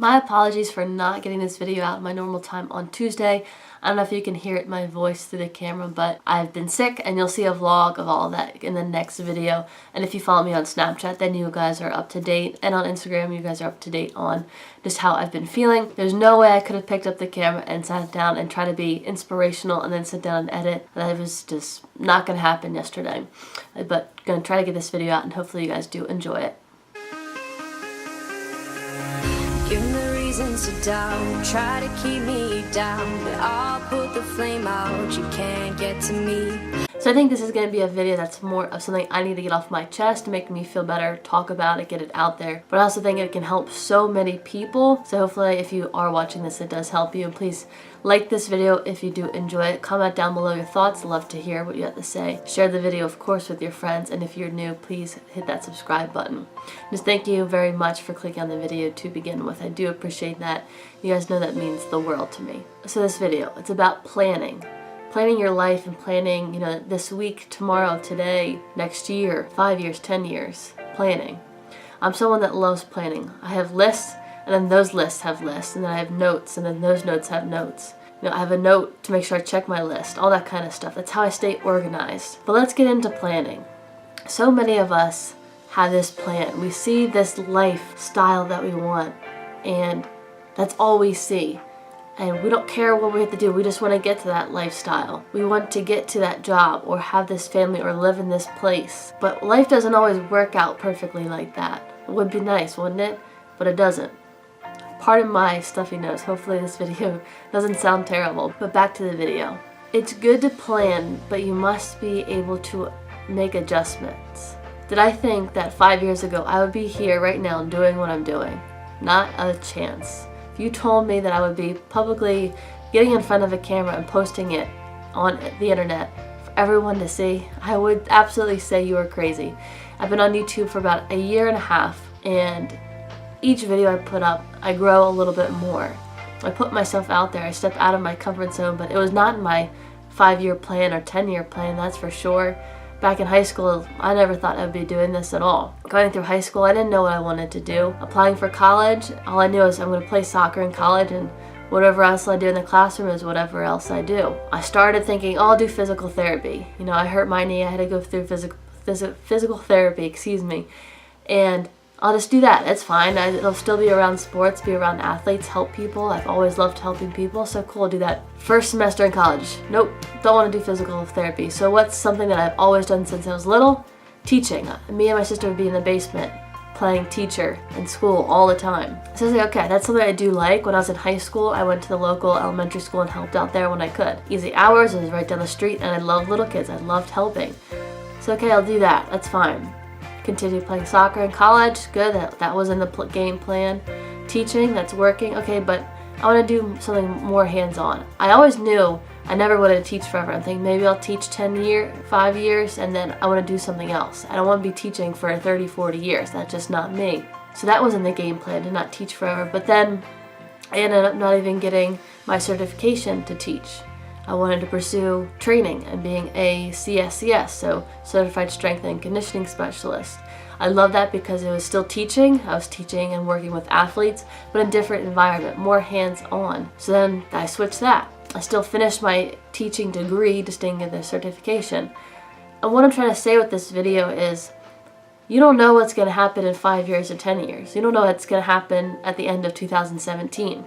My apologies for not getting this video out at my normal time on Tuesday. I don't know if you can hear it in my voice through the camera, but I've been sick, and you'll see a vlog of all of that in the next video. And if you follow me on Snapchat, then you guys are up to date. And on Instagram, you guys are up to date on just how I've been feeling. There's no way I could have picked up the camera and sat down and tried to be inspirational and then sit down and edit. That was just not going to happen yesterday. But going to try to get this video out, and hopefully you guys do enjoy it. Give me reasons to doubt, try to keep me down, but I'll put the flame out, you can't get to me. So I think this is going to be a video that's more of something I need to get off my chest to make me feel better, talk about it, get it out there. But I also think it can help so many people. So hopefully if you are watching this, it does help you. Please like this video if you do enjoy it. Comment down below your thoughts. I'd love to hear what you have to say. Share the video, of course, with your friends. And if you're new, please hit that subscribe button. Just thank you very much for clicking on the video to begin with. I do appreciate that. You guys know that means the world to me. So this video, it's about planning. Planning your life and planning, this week, tomorrow, today, next year, 5 years, 10 years. Planning. I'm someone that loves planning. I have lists, and then those lists have lists, and then I have notes, and then those notes have notes. I have a note to make sure I check my list, all that kind of stuff. That's how I stay organized. But let's get into planning. So many of us have this plan. We see this lifestyle that we want, and that's all we see. And we don't care what we have to do. We just want to get to that lifestyle. We want to get to that job or have this family or live in this place. But life doesn't always work out perfectly like that. It would be nice, wouldn't it? But it doesn't. Pardon my stuffy nose. Hopefully this video doesn't sound terrible. But back to the video. It's good to plan, but you must be able to make adjustments. Did I think that 5 years ago I would be here right now doing what I'm doing? Not a chance. If you told me that I would be publicly getting in front of a camera and posting it on the internet for everyone to see, I would absolutely say you were crazy. I've been on YouTube for about a year and a half, and each video I put up, I grow a little bit more. I put myself out there, I step out of my comfort zone, but it was not in my 5-year plan or 10-year plan, that's for sure. Back in high school, I never thought I'd be doing this at all. Going through high school, I didn't know what I wanted to do. Applying for college, all I knew is I'm going to play soccer in college, and whatever else I do in the classroom is whatever else I do. I started thinking, oh, I'll do physical therapy. I hurt my knee, I had to go through physical therapy, and I'll just do that. It's fine. It'll still be around sports, be around athletes, help people. I've always loved helping people, so cool, I'll do that. First semester in college, nope, don't want to do physical therapy. So what's something that I've always done since I was little? Teaching. Me and my sister would be in the basement playing teacher in school all the time. So I was like, okay, that's something I do like. When I was in high school, I went to the local elementary school and helped out there when I could. Easy hours, it was right down the street, and I loved little kids. I loved helping. So okay, I'll do that. That's fine. Continue playing soccer in college, good, that was in the game plan. Teaching, that's working, okay, but I want to do something more hands-on. I always knew I never wanted to teach forever. I'm thinking maybe I'll teach 5 years, and then I want to do something else. I don't want to be teaching for 30, 40 years, that's just not me. So that was in the game plan, to not teach forever, but then I ended up not even getting my certification to teach. I wanted to pursue training and being a CSCS, so Certified Strength and Conditioning Specialist. I love that because it was still teaching. I was teaching and working with athletes, but in a different environment, more hands-on. So then I switched that. I still finished my teaching degree, just didn't get the certification. And what I'm trying to say with this video is, you don't know what's going to happen in 5 years or 10 years. You don't know what's going to happen at the end of 2017.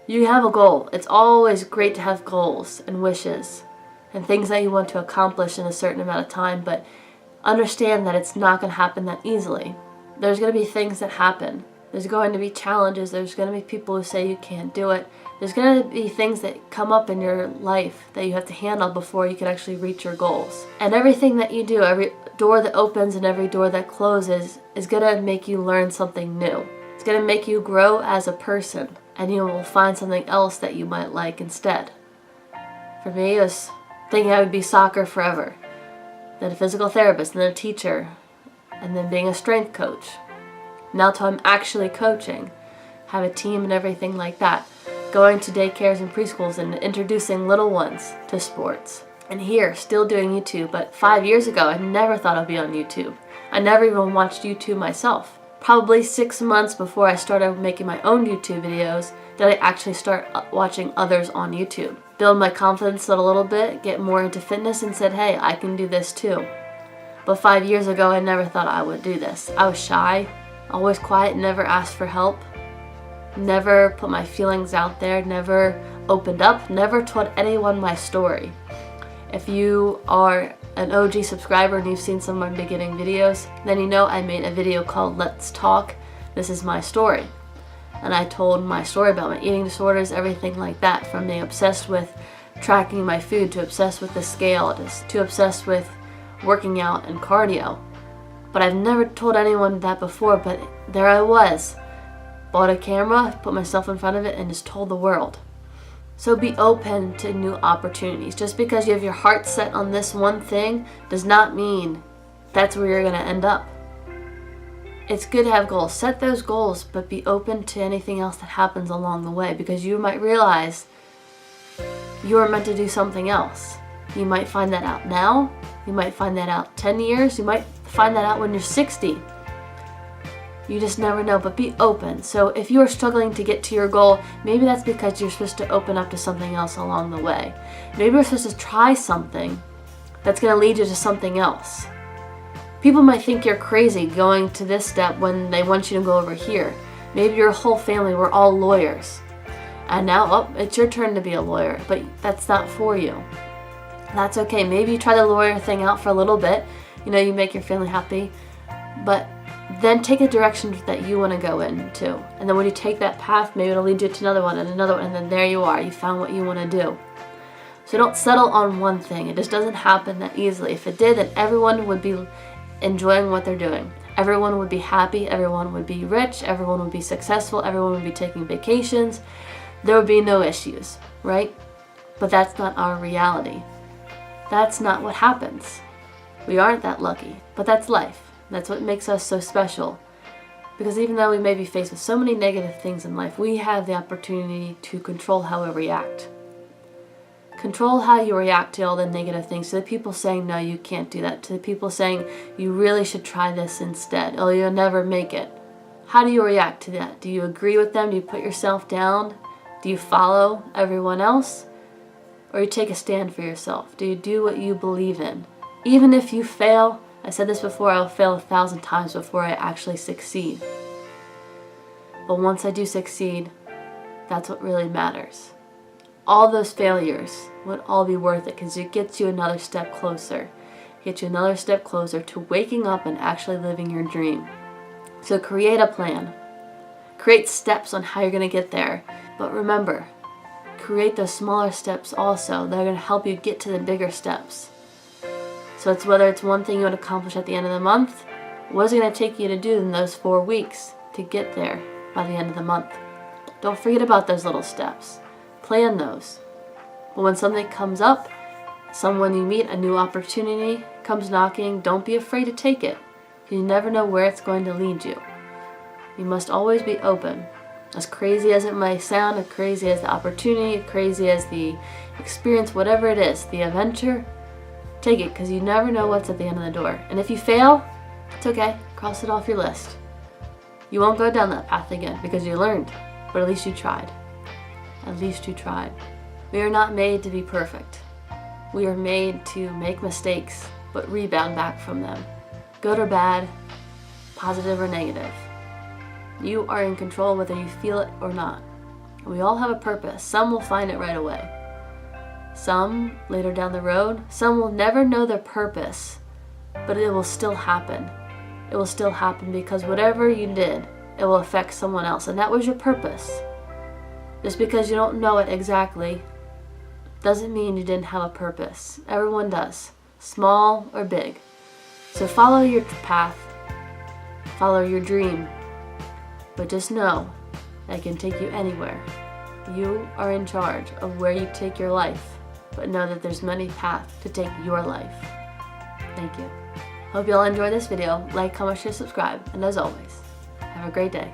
You have a goal. It's always great to have goals and wishes and things that you want to accomplish in a certain amount of time, but understand that it's not going to happen that easily. There's going to be things that happen. There's going to be challenges. There's going to be people who say you can't do it. There's going to be things that come up in your life that you have to handle before you can actually reach your goals. And everything that you do, every door that opens and every door that closes is going to make you learn something new. It's going to make you grow as a person. And you will find something else that you might like instead. For me, it was thinking I would be soccer forever, then a physical therapist, then a teacher, and then being a strength coach. Now till I'm actually coaching, have a team and everything like that, going to daycares and preschools and introducing little ones to sports. And here, still doing YouTube, but 5 years ago, I never thought I'd be on YouTube. I never even watched YouTube myself. probably 6 months before I started making my own YouTube videos did I actually start watching others on YouTube. Build my confidence a little bit, get more into fitness, and said, hey, I can do this too. But 5 years ago, I never thought I would do this. I was shy, always quiet, never asked for help, never put my feelings out there, never opened up, never told anyone my story. If you are an OG subscriber and you've seen some of my beginning videos, then you know I made a video called Let's Talk, This Is My Story. And I told my story about my eating disorders, everything like that, from being obsessed with tracking my food, to obsessed with the scale, to obsessed with working out and cardio. But I've never told anyone that before, but there I was. Bought a camera, put myself in front of it, and just told the world. So be open to new opportunities. Just because you have your heart set on this one thing does not mean that's where you're going to end up. It's good to have goals. Set those goals, but be open to anything else that happens along the way, because you might realize you are meant to do something else. You might find that out now. You might find that out 10 years. You might find that out when you're 60. You just never know, but be open. So if you are struggling to get to your goal, maybe that's because you're supposed to open up to something else along the way. Maybe you're supposed to try something that's going to lead you to something else. People might think you're crazy going to this step when they want you to go over here. Maybe your whole family were all lawyers. And now, oh, it's your turn to be a lawyer, but that's not for you. That's okay. Maybe you try the lawyer thing out for a little bit. You know, you make your family happy. But then take a direction that you want to go into. And then when you take that path, maybe it'll lead you to another one, and then there you are. You found what you want to do. So don't settle on one thing. It just doesn't happen that easily. If it did, then everyone would be enjoying what they're doing. Everyone would be happy. Everyone would be rich. Everyone would be successful. Everyone would be taking vacations. There would be no issues, right? But that's not our reality. That's not what happens. We aren't that lucky, but that's life. That's what makes us so special. Because even though we may be faced with so many negative things in life, we have the opportunity to control how we react. Control how you react to all the negative things. To the people saying, no, you can't do that. To the people saying, you really should try this instead. Oh, you'll never make it. How do you react to that? Do you agree with them? Do you put yourself down? Do you follow everyone else? Or you take a stand for yourself? Do you do what you believe in? Even if you fail, I said this before, I'll fail 1,000 times before I actually succeed. But once I do succeed, that's what really matters. All those failures would all be worth it, because it gets you another step closer. Gets you another step closer to waking up and actually living your dream. So create a plan. Create steps on how you're going to get there. But remember, create those smaller steps also that are going to help you get to the bigger steps. So it's whether it's one thing you want to accomplish at the end of the month, what is it going to take you to do in those 4 weeks to get there by the end of the month? Don't forget about those little steps. Plan those. But when something comes up, someone you meet, a new opportunity comes knocking, don't be afraid to take it. You never know where it's going to lead you. You must always be open. As crazy as it may sound, as crazy as the opportunity, as crazy as the experience, whatever it is, the adventure, take it, because you never know what's at the end of the door. And if you fail, it's okay. Cross it off your list. You won't go down that path again because you learned, but at least you tried. At least you tried. We are not made to be perfect. We are made to make mistakes, but rebound back from them. Good or bad, positive or negative. You are in control whether you feel it or not. We all have a purpose. Some will find it right away. Some later down the road. Some will never know their purpose, but it will still happen. It will still happen because whatever you did, it will affect someone else, and that was your purpose. Just because you don't know it exactly doesn't mean you didn't have a purpose. Everyone does, small or big. So follow your path, follow your dream, but just know that it can take you anywhere. You are in charge of where you take your life, but know that there's many paths to take your life. Thank you. Hope you all enjoyed this video. Like, comment, share, subscribe, and as always, have a great day.